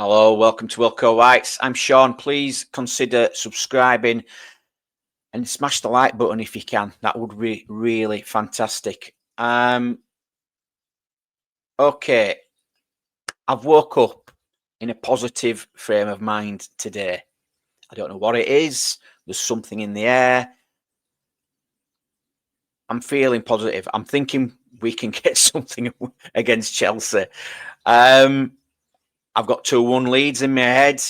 Hello, welcome to Wilco Whites. I'm Sean. Please consider subscribing and smash the like button if you can. That would be really fantastic. Okay, I've woke up in a positive frame of mind today. I don't know what it is. There's something in the air. I'm feeling positive. I'm thinking we can get something against Chelsea. I've got 2-1 Leeds in my head.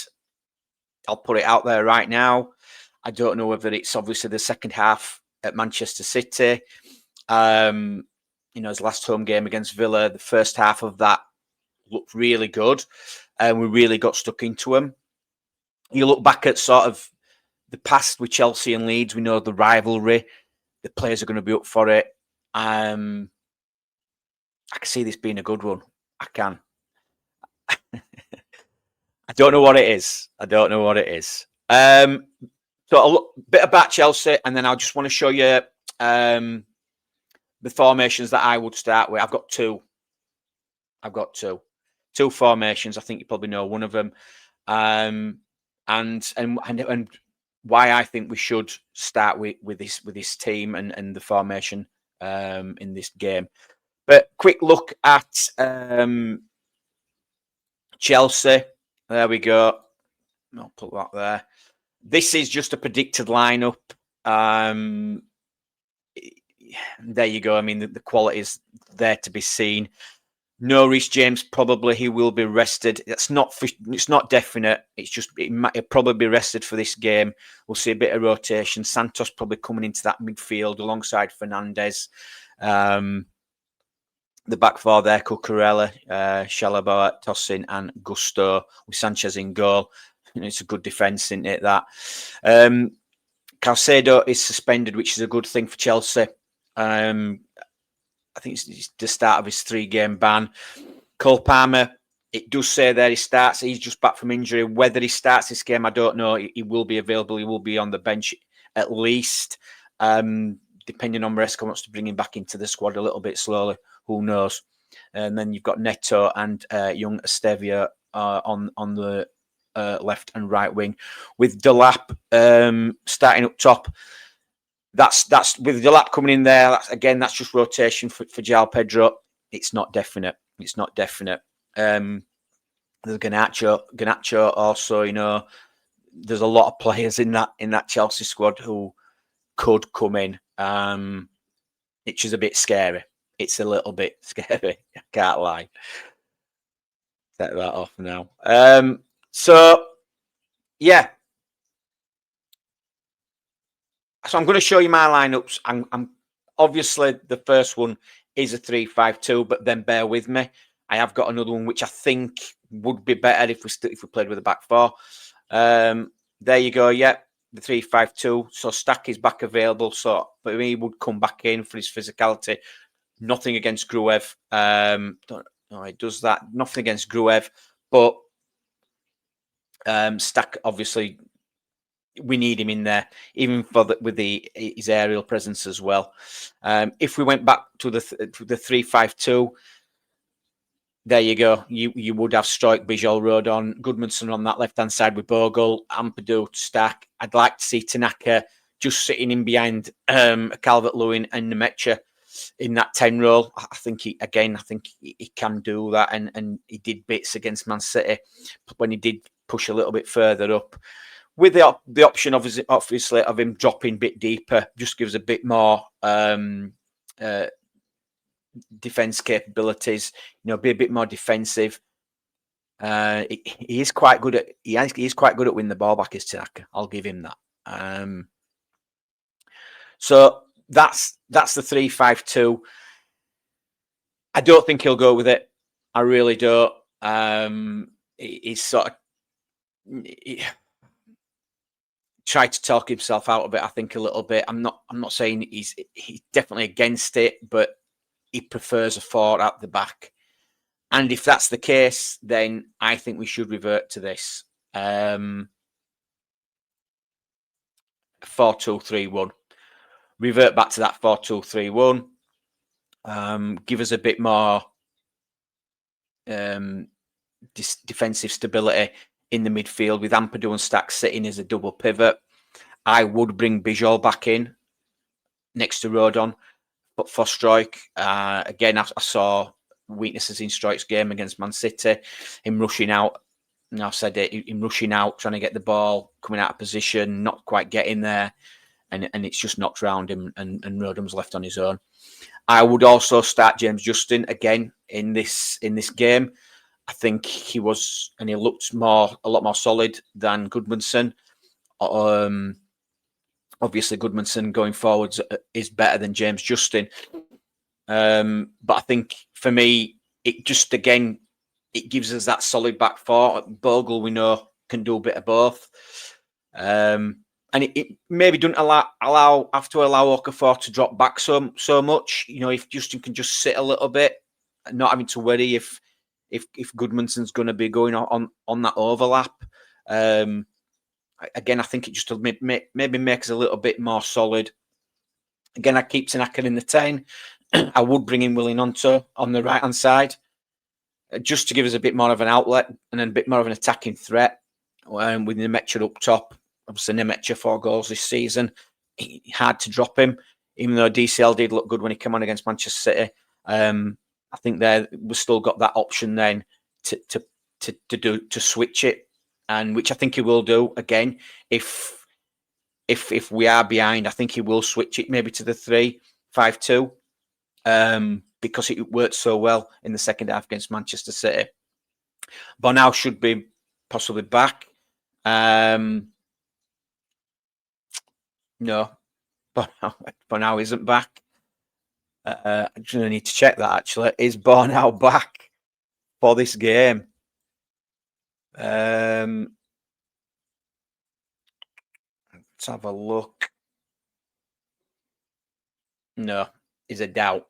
I'll put it out there right now. I don't know whether it's obviously the second half at Manchester City. His last home game against Villa, the first half of that looked really good. And we really got stuck into them. You look back at sort of the past with Chelsea and Leeds, we know the rivalry. The players are going to be up for it. I can see this being a good one. I can. I don't know what it is. So a bit about Chelsea, and then I just want to show you the formations that I would start with. I've got two formations. I think you probably know one of them, and why I think we should start with this team and the formation in this game. But quick look at Chelsea. There we go. I'll put that there. This is just a predicted lineup. There you go. I mean, the quality is there to be seen. No Reece James, probably he will be rested. It's not definite. It's just he'll probably be rested for this game. We'll see a bit of rotation. Santos probably coming into that midfield alongside Fernandes. The back four there: Cucurella, Chalobah, Tosin, and Gusto with Sanchez in goal. It's a good defence, isn't it? That Caicedo is suspended, which is a good thing for Chelsea. I think it's the start of his 3-game ban. Cole Palmer, it does say there he starts. He's just back from injury. Whether he starts this game, I don't know. He will be available. He will be on the bench at least. Depending on Maresca wants to bring him back into the squad a little bit slowly. Who knows? And then you've got Neto and young Estevia on the left and right wing, with Delap starting up top. That's with Delap coming in there. That's just rotation for João Pedro. It's not definite. There's Garnacho also. There's a lot of players in that Chelsea squad who could come in. Which is a bit scary. It's a little bit scary. I can't lie. Take that off now. So yeah. So I'm going to show you my lineups. I'm obviously the first one is a 3-5-2, but then bear with me. I have got another one which I think would be better if we played with a back four. There you go. Yeah, the 3-5-2. So Stack is back available. So, but he would come back in for his physicality. Nothing against Gruev. He does that. Nothing against Gruev, but Stack obviously. We need him in there, even with his aerial presence as well. If we went back to the 3-5-2, there you go. You would have Stoic, Bijol, Rodon, Goodmanson on that left hand side with Bogle, Ampadu, Stack. I'd like to see Tanaka just sitting in behind Calvert-Lewin and Nemecha in that 10 role. I think he can do that, and he did bits against Man City when he did push a little bit further up. With the option, obviously, of him dropping a bit deeper, just gives a bit more defense capabilities. Be a bit more defensive. He is quite good at winning the ball back. Is Tanaka? I'll give him that. So that's the 3-5-2. I don't think he'll go with it. I really don't. He's sort of. Tried to talk himself out of it, I think, a little bit. I'm not saying he's definitely against it, but he prefers a 4 at the back. And if that's the case, then I think we should revert to this 4-2-3-1. Revert back to that 4-2-3-1. Give us a bit more defensive stability in the midfield with Ampadu and Stack sitting as a double pivot. I would bring Bijol back in next to Rodon, but for Struijk, again, I saw weaknesses in Struijk's game against Man City, him rushing out. And I've said it, him rushing out, trying to get the ball, coming out of position, not quite getting there, and it's just knocked round him, and Rodon's left on his own. I would also start James Justin again in this game. I think he was, and he looked a lot more solid than Goodmanson. Obviously, Goodmanson going forwards is better than James Justin. But I think for me, it just, again, it gives us that solid back four. Bogle, we know, can do a bit of both. And it maybe doesn't have to allow Okafor to drop back so much. You know, if Justin can just sit a little bit, not having to worry if Goodmanson's going to be going on that overlap. Again, I think it just maybe makes us a little bit more solid. Again, I keep Tanaka in the 10. I would bring in Willie Gnonto on the right-hand side, just to give us a bit more of an outlet and a bit more of an attacking threat. With Nemecha up top, obviously Nemecha 4 goals this season. Hard to drop him, even though DCL did look good when he came on against Manchester City. I think we've still got that option then to switch it, and which I think he will do again if we are behind. I think he will switch it maybe to the 3-5-2 because it worked so well in the second half against Manchester City. Bonau should be possibly back. No, Bonau isn't back. I just need to check that actually. Is Bonau back for this game? Let's have a look. No, is a doubt.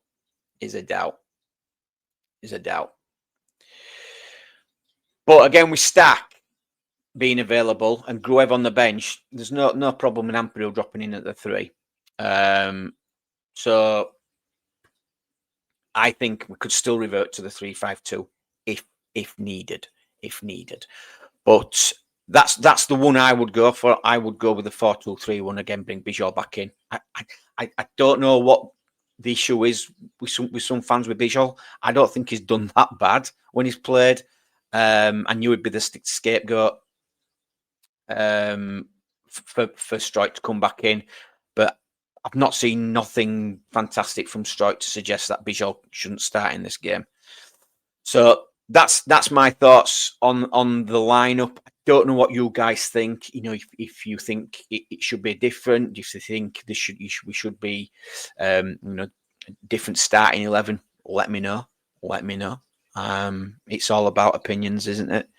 But again, with Stack being available and Gruev on the bench, there's no problem in Ampadu dropping in at the 3. So I think we could still revert to the 3-5-2 if needed. But that's the one I would go for. I would go with the 4-2-3-1 again. Bring Bijol back in. I don't know what the issue is with some fans with Bijol. I don't think he's done that bad when he's played. I knew he'd be the scapegoat for Struijk to come back in, but I've not seen nothing fantastic from Struijk to suggest that Bijol shouldn't start in this game. So that's my thoughts on the lineup. I don't know what you guys think. You know, if you think it should be different, if you think we should be, different starting 11, let me know. It's all about opinions, isn't it?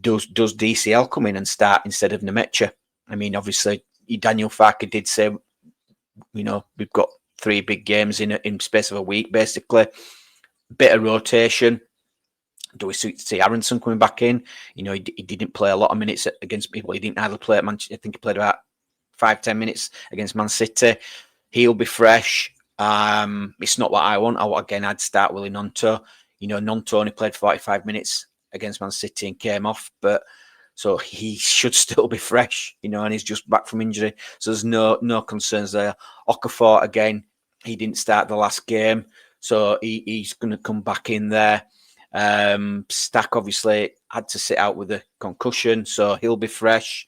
Does DCL come in and start instead of Nemecha? I mean, obviously, Daniel Farke did say, we've got 3 big games in space of a week, basically. Bit of rotation. Do we see Aronson coming back in? He didn't play a lot of minutes against people. He didn't either play at Manchester. I think he played about 5-10 minutes against Man City. He'll be fresh. It's not what I want. I'd start Willie Gnonto. Gnonto only played 45 minutes against Man City and came off, but so he should still be fresh, and he's just back from injury. So there's no concerns there. Okafor, again, he didn't start the last game, so he's going to come back in there. Stack obviously had to sit out with a concussion, so he'll be fresh.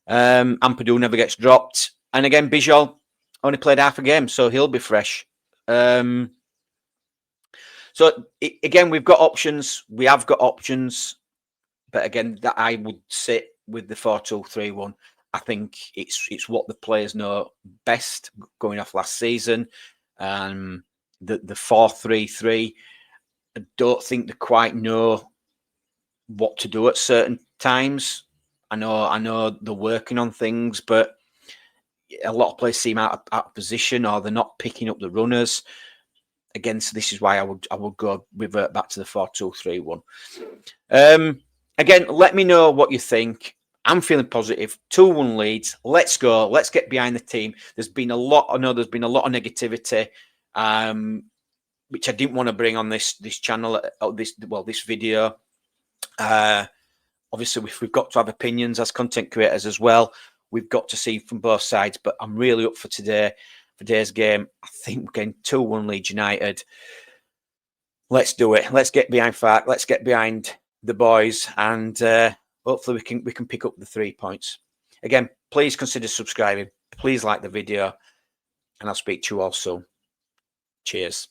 Ampadu never gets dropped, and again Bijol only played half a game, so he'll be fresh. Again, we've got options. We have got options, but again, that I would sit with the 4-2-3-1. I think it's what the players know best going off last season. The 4-3-3. I don't think they quite know what to do at certain times. I know they're working on things, but a lot of players seem out of position, or they're not picking up the runners. Again, so this is why I would go revert back to the 4-2-3-1. Again, let me know what you think. I'm feeling positive. 2-1 Leeds. Let's go. Let's get behind the team. There's been a lot of negativity, which I didn't want to bring on this channel, this video. Obviously, we've got to have opinions as content creators as well. We've got to see from both sides, but I'm really up for today's game. I think we're getting 2-1 Leeds United. Let's do it. Let's get behind Farke. Let's get behind the boys, and hopefully we can pick up the 3 points. Again, please consider subscribing. Please like the video, and I'll speak to you all soon. Cheers.